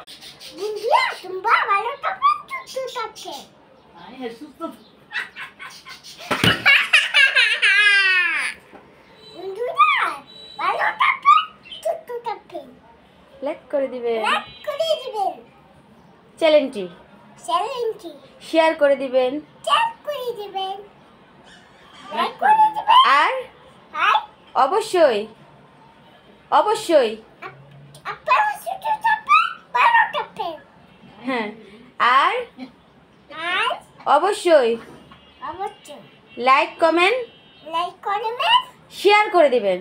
বন্ধুরা তোমরা ভালো থাকবেন, সুস্থ থাকবেন। বন্ধুরা ভালো থাকবেন, সুস্থ থাকবেন। লাইক করে দিবেন, চ্যানেলটি শেয়ার করে দিবেন, আর অবশ্যই অবশ্যই হ্যাঁ, আর অবশ্যই লাইক কমেন্ট শেয়ার করে দিবেন।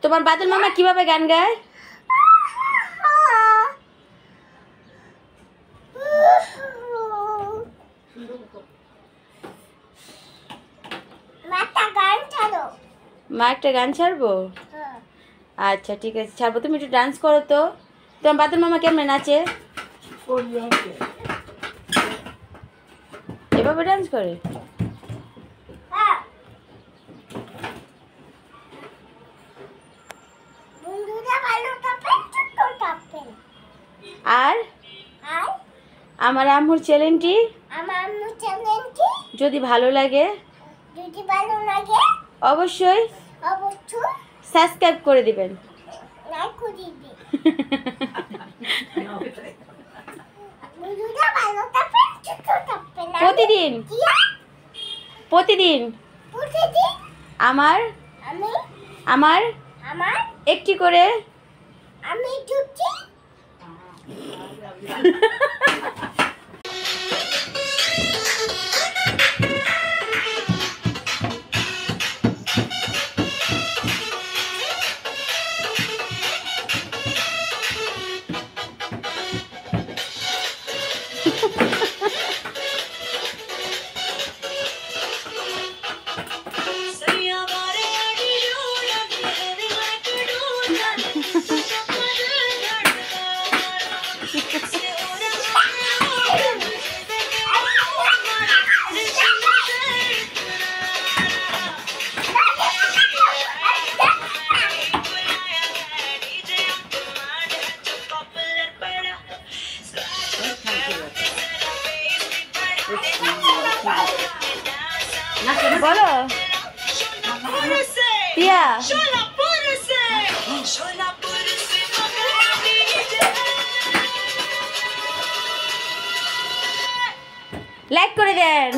তোমার বাদল মামা কিভাবে গান গায়? মা একটা গান ছাড়বো? আচ্ছা ঠিক আছে, ছাড়বো। তুমি একটু ডান্স করো তো। তোমার বাদল মামা কেমন নাচে? এভাবে ডান্স করে? আর আমার আম্মুর চ্যানেলটি যদি ভালো লাগে অবশ্যই সাবস্ক্রাইব করে দিবেন। প্রতিদিন প্রতিদিন আমার একটি করে বলো পিয়া। লাইক করে দেন।